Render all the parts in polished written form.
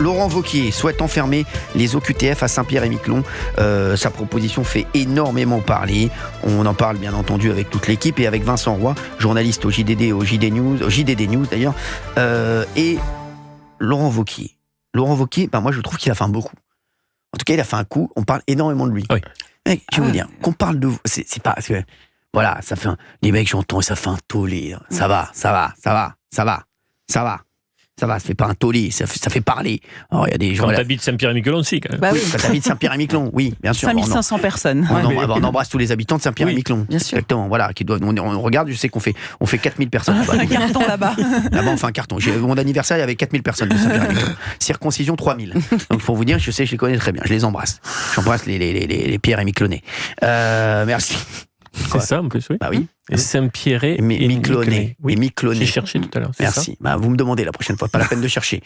Laurent Wauquiez souhaite enfermer les OQTF à Saint-Pierre-et-Miquelon. Sa proposition fait énormément parler. On en parle bien entendu avec toute l'équipe et avec Vincent Roy, journaliste au JDD et au JDD News d'ailleurs. Et Laurent Wauquiez. Moi je trouve qu'il a fait un beau coup. En tout cas, il a fait un coup. On parle énormément de lui. Oui. Mec, je vais vous dire, qu'on parle de vous, c'est pas... Voilà, ça fait les mecs, j'entends, ça fait un tollé. Ça va. Ça fait pas un tollé, ça fait parler. Alors, il y a des gens. Quand t'habites Saint-Pierre-et-Miquelon aussi, quand même. Bah oui. Quand t'habites Saint-Pierre-et-Miquelon, oui, bien sûr. 5500 personnes. On embrasse tous les habitants de Saint-Pierre-et-Miquelon. Bien sûr. Exactement, voilà, qui doivent. On regarde, je sais qu'on fait 4000 personnes. Un carton là-bas. Là-bas, on fait un carton. Mon anniversaire, il y avait 4000 personnes de Saint-Pierre-et-Miquelon. Circoncision, 3000. Donc, pour vous dire, je sais, je les connais très bien. Je les embrasse. J'embrasse les Pierre et Miquelonnais. Merci. C'est ça, en plus, oui. Bah oui. Et Saint-Pierre et Miquelonnais. Oui, Miquelonnais. j'ai cherché tout à l'heure. Merci. Bah, vous me demandez la prochaine fois, pas la peine de chercher.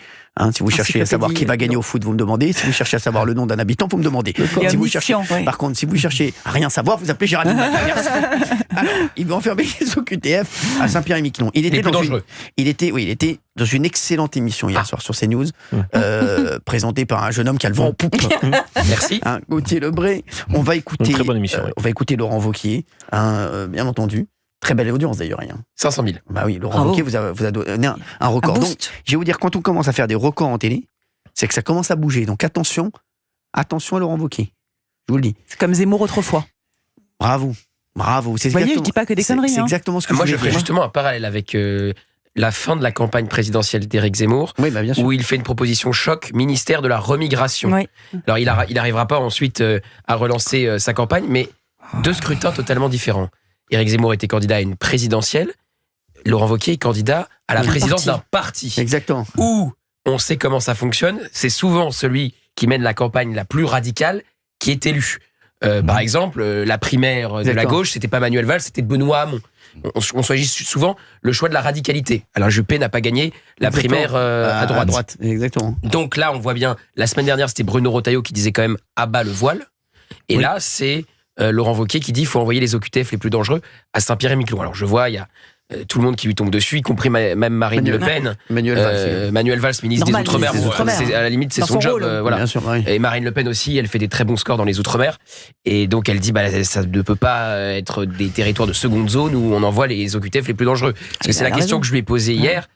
Si vous cherchez à savoir qui va gagner au foot, vous me demandez. Si vous cherchez à savoir le nom d'un habitant, vous me demandez. Par contre, si vous cherchez à rien savoir, vous appelez Gérald. Merci. Alors, il va enfermer les OQTF à Saint-Pierre-et-Miquelon. Il était dans une excellente émission hier soir sur CNews, présentée par un jeune homme qui a le vent en poupe. Merci. Gauthier Lebray. On va écouter. Une très bonne émission. On va écouter Laurent Wauquiez, bien entendu. Très belle audience d'ailleurs. 500 000. Bah oui, Laurent Wauquiez vous a donné un record. Donc, je vais vous dire, quand on commence à faire des records en télé, c'est que ça commence à bouger. Donc attention à Laurent Wauquiez. Je vous le dis. C'est comme Zemmour autrefois. Bravo. Vous voyez, je dis pas que des conneries. C'est exactement ce que moi je ferais justement un parallèle avec la fin de la campagne présidentielle d'Éric Zemmour, bien sûr. où il fait une proposition choc, ministère de la remigration. Oui. Alors il n'arrivera pas ensuite à relancer sa campagne, mais deux scrutins totalement différents. Éric Zemmour était candidat à une présidentielle, Laurent Wauquiez est candidat à la présidence d'un parti. Exactement. Où on sait comment ça fonctionne, c'est souvent celui qui mène la campagne la plus radicale qui est élu. Par exemple, la primaire de la gauche, c'était pas Manuel Valls, c'était Benoît Hamon. On choisit souvent le choix de la radicalité. Alain Juppé n'a pas gagné la primaire à droite. Exactement. Donc là, on voit bien, la semaine dernière, c'était Bruno Retailleau qui disait quand même « abat le voile ». Et là, c'est Laurent Wauquiez qui dit « il faut envoyer les OQTF les plus dangereux à Saint-Pierre-et-Miquelon ». Alors je vois, il y a tout le monde qui lui tombe dessus, y compris même Marine Le Pen. Manuel Valls, ministre des Outre-mer. À la limite, c'est son job. Voilà. Bien sûr, oui. Et Marine Le Pen aussi, elle fait des très bons scores dans les Outre-mer. Et donc, elle dit, ça ne peut pas être des territoires de seconde zone où on envoie les OQTF les plus dangereux. Parce que c'est la question que je lui ai posée hier.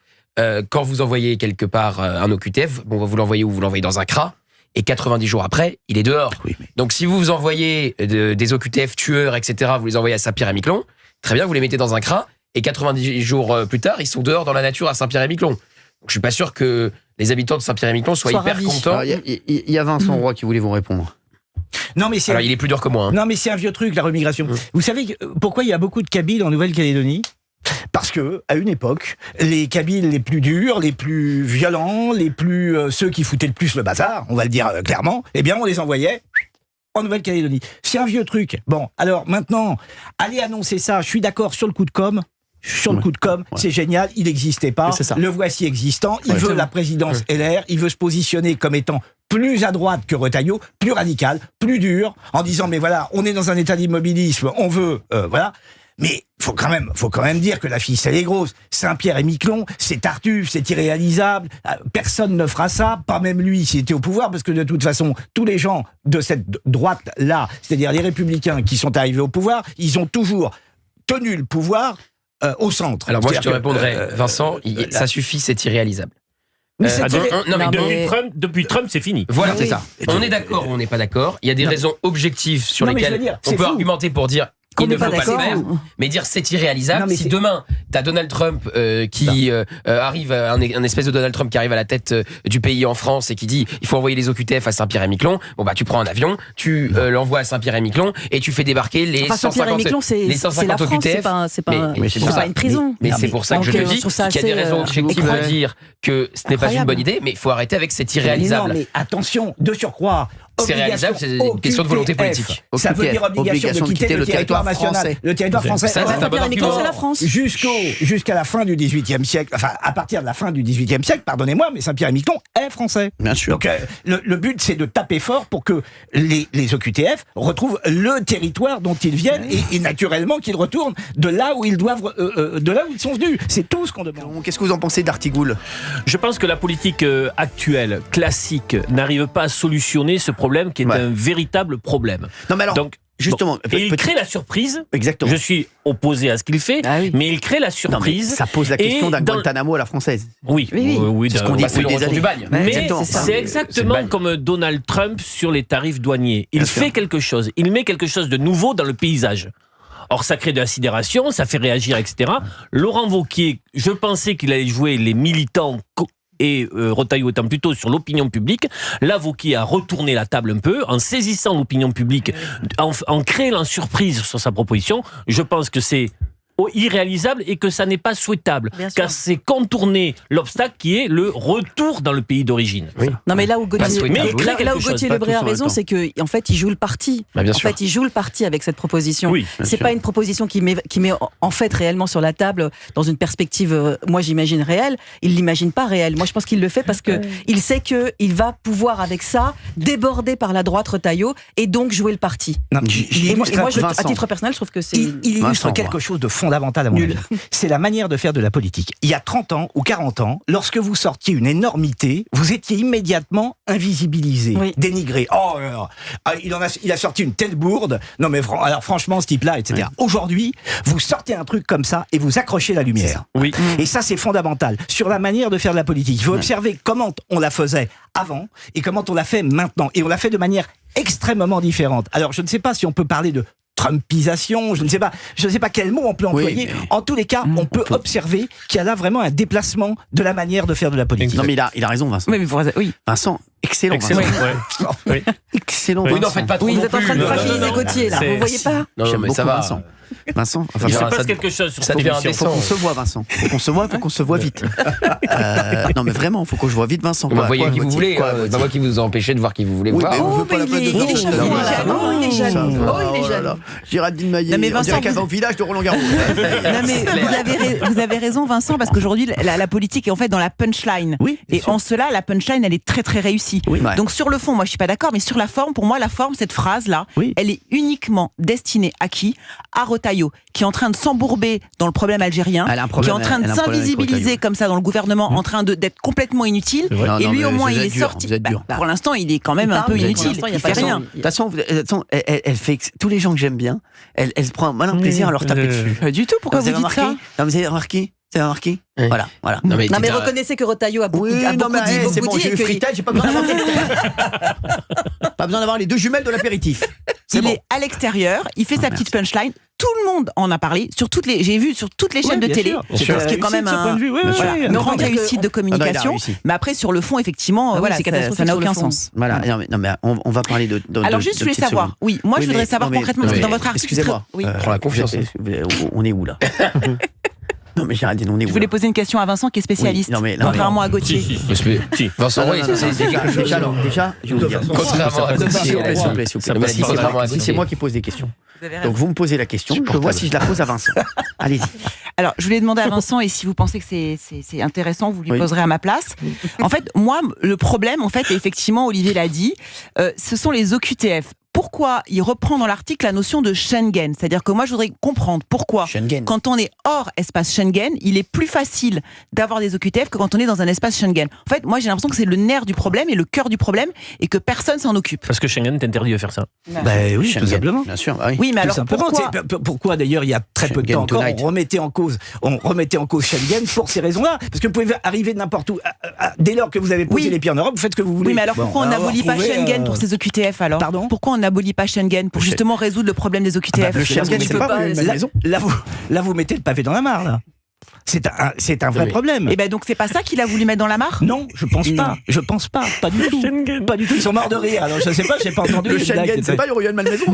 Quand vous envoyez quelque part un OQTF, vous l'envoyez où? Vous l'envoyez dans un CRA. Et 90 jours après, il est dehors. Oui, mais... Donc, si vous envoyez des OQTF tueurs, etc., vous les envoyez à Saint-Pierre-et-Miquelon, très bien, vous les mettez dans un CRA. Et 90 jours plus tard, ils sont dehors dans la nature à Saint-Pierre-et-Miquelon. Donc, je suis pas sûr que les habitants de Saint-Pierre-et-Miquelon soient hyper contents. Il y a Vincent Roy qui voulait vous répondre. Non, mais alors, il est plus dur que moi. Hein. Non, mais c'est un vieux truc, la remigration. Vous savez pourquoi il y a beaucoup de Kabyles en Nouvelle-Calédonie ? Parce que, à une époque, les Kabyles les plus durs, les plus violents, ceux qui foutaient le plus le bazar, on va le dire clairement, eh bien, on les envoyait en Nouvelle-Calédonie. C'est un vieux truc. Bon, alors maintenant, allez annoncer ça, je suis d'accord sur le coup de com'. C'est génial, il n'existait pas, le voici existant, il veut la présidence LR, il veut se positionner comme étant plus à droite que Retailleau, plus radical, plus dur, en disant mais voilà, on est dans un état d'immobilisme, on veut, voilà. Mais faut quand même dire que la ficelle est grosse. Saint-Pierre-et-Miquelon, c'est Tartuffe, c'est irréalisable. Personne ne fera ça, pas même lui s'il était au pouvoir, parce que de toute façon, tous les gens de cette droite-là, c'est-à-dire les Républicains qui sont arrivés au pouvoir, ils ont toujours tenu le pouvoir au centre. Alors moi, je te répondrai, Vincent, ça suffit, c'est irréalisable. Depuis Trump, c'est fini. Voilà, c'est ça. On est d'accord ou on n'est pas d'accord. Il y a des raisons objectives sur lesquelles on peut argumenter pour dire qu'il ne faut pas le faire, mais dire c'est irréalisable. Si demain t'as Donald Trump qui arrive, un espèce de Donald Trump qui arrive à la tête du pays en France et qui dit il faut envoyer les OQTF à Saint-Pierre-et-Miquelon, tu prends un avion, tu l'envoies à Saint-Pierre-et-Miquelon et tu fais débarquer les 150 OQTF. C'est pas une prison. Mais c'est pour ça que je te dis qu'il y a des raisons objectives de dire que ce n'est pas une bonne idée, mais il faut arrêter avec cet irréalisable. Mais attention, de surcroît, c'est réalisable, c'est une question de volonté politique. Ça veut dire obligation de quitter le territoire national, le territoire français. Ça, c'est un bon argument. C'est la France. Jusqu'à la fin du XVIIIe siècle, enfin à partir de la fin du XVIIIe siècle, pardonnez-moi, mais Saint-Pierre-et-Miquelon est français. Bien sûr. Donc le but, c'est de taper fort pour que les OQTF retrouvent le territoire dont ils viennent et naturellement qu'ils retournent de là où ils doivent, de là où ils sont venus. C'est tout ce qu'on demande. Qu'est-ce que vous en pensez d'Artigoul ? Je pense que la politique actuelle, classique, n'arrive pas à solutionner ce problème qui est un véritable problème. Non mais alors, donc, justement, et il crée la surprise. Exactement. Je suis opposé à ce qu'il fait, mais il crée la surprise. Ça pose la question d'un Guantanamo à la française. Oui, c'est ce qu'on dit depuis des années. Du bagne. Mais c'est exactement comme Donald Trump sur les tarifs douaniers. Il fait quelque chose, il met quelque chose de nouveau dans le paysage. Or, ça crée de la sidération, ça fait réagir, etc. Laurent Wauquiez, je pensais qu'il allait jouer les militants et Retailleau étant plutôt sur l'opinion publique. Là, Wauquiez a retourné la table un peu en saisissant l'opinion publique, en créant la surprise sur sa proposition. Je pense que c'est irréalisable et que ça n'est pas souhaitable, car c'est contourner l'obstacle qui est le retour dans le pays d'origine. Non mais là où Gauthier Lebray a raison, c'est que en fait il joue le parti. En fait il joue le parti avec cette proposition. C'est pas une proposition qui met en fait réellement sur la table dans une perspective, moi j'imagine réelle. Il l'imagine pas réelle. Moi je pense qu'il le fait parce que il sait que il va pouvoir avec ça déborder par la droite Retailleau et donc jouer le parti. Non, et moi à titre personnel je trouve que c'est il illustre quelque chose de fondamental à mon avis. C'est la manière de faire de la politique. Il y a 30 ans ou 40 ans, lorsque vous sortiez une énormité, vous étiez immédiatement invisibilisé, dénigré. Oh, il a sorti une telle bourde. Non mais alors franchement, ce type-là, etc. Aujourd'hui, vous sortez un truc comme ça et vous accrochez la lumière. Et ça, c'est fondamental. Sur la manière de faire de la politique, il faut observer comment on la faisait avant et comment on la fait maintenant. Et on la fait de manière extrêmement différente. Alors, je ne sais pas si on peut parler de Trumpisation, je ne sais pas quel mot on peut employer. En tous les cas, on peut observer qu'il y a là vraiment un déplacement de la manière de faire de la politique. Non mais il a raison, Vincent. Vincent, excellent. Excellent. Excellent. Oui, n'en faites pas trop. Vous êtes en train de fragiliser Gauthier là. Vous voyez pas ? Non mais ça va. Vincent, il se passe quelque chose sur ça devient faut qu'on se voit, Vincent. Faut qu'on se voit vite. Non mais vraiment, faut que je vois vite, Vincent. Vous voyez qui vous voulez. C'est pas moi qui vous empêchez de voir qui vous voulez voir. On veut pas la peine de faire. Il est jaloux. Géraldine Maillet. On dirait qu'elle va au village de Roland Garros. Non mais vous avez raison, Vincent, parce qu'aujourd'hui la politique est en fait dans la punchline. Et en cela, la punchline, elle est très très réussie. Donc sur le fond, moi je suis pas d'accord, mais sur la forme, pour moi la forme, cette phrase là, elle est uniquement destinée à qui ? À Retailleau, qui est en train de s'embourber dans le problème algérien, qui est en train de s'invisibiliser comme ça dans le gouvernement, en train d'être complètement inutile. Et lui, au moins, il est sorti. Pour l'instant, il est quand même un peu inutile. Il fait rien. De toute façon, elle fait tous les gens que j'aime bien. Elle prend malin plaisir à leur taper dessus. Pas du tout. Pourquoi vous dites ça ? Non, vous avez remarqué ? Voilà. Non mais reconnaissez que Retailleau a beaucoup dit. C'est bon, j'ai eu fritage, j'ai pas besoin d'avoir pas besoin d'avoir les deux jumelles de l'apéritif. Il est à l'extérieur, il fait sa petite punchline. Tout le monde en a parlé j'ai vu sur toutes les chaînes de télé, ce qui est quand même une grande réussite de communication. Mais après sur le fond, effectivement, ça n'a aucun sens. Voilà. Non mais on va parler de. Alors juste, je voulais savoir. Moi, je voudrais savoir concrètement dans votre article. Excusez-moi. Prends la confiance. On est où là ? Non mais Géraldine, on est où ? Je voulais poser une question à Vincent qui est spécialiste, contrairement à Gauthier. Vincent, déjà, je vais vous dire. Contrairement à Gauthier, c'est moi qui pose des questions. Donc vous me posez la question, je vois si je la pose à Vincent. Allez-y. Alors, je voulais demander à Vincent, et si vous pensez que c'est intéressant, vous lui poserez à ma place. En fait, moi, le problème, en fait, et effectivement, Olivier l'a dit, ce sont les OQTF. Pourquoi il reprend dans l'article la notion de Schengen ? C'est-à-dire que moi, je voudrais comprendre pourquoi, quand on est hors espace Schengen, il est plus facile d'avoir des OQTF que quand on est dans un espace Schengen. En fait, moi, j'ai l'impression que c'est le nerf du problème et le cœur du problème et que personne s'en occupe. Parce que Schengen t'interdit de faire ça. Oui, tout simplement. Bien sûr. Oui, mais alors pourquoi d'ailleurs, il y a très peu de temps encore, on remettait en cause Schengen pour ces raisons-là ? Parce que vous pouvez arriver de n'importe où. Dès lors que vous avez posé les pieds en Europe, vous faites ce que vous voulez. Oui, mais alors pourquoi on n'abolit pas Schengen pour ces OQTF alors ? Pardon ? Pourquoi on n'abolit pas Schengen pour justement résoudre le problème des OQTF ? Là, vous mettez le pavé dans la mare, là. C'est un vrai problème. Et donc c'est pas ça qu'il a voulu mettre dans la mare ? Non, je pense pas. Pas du tout. Pas du tout. Ils sont morts de rire. Alors je sais pas, j'ai pas entendu. Le Schengen, c'est pas Uriel Malmaison.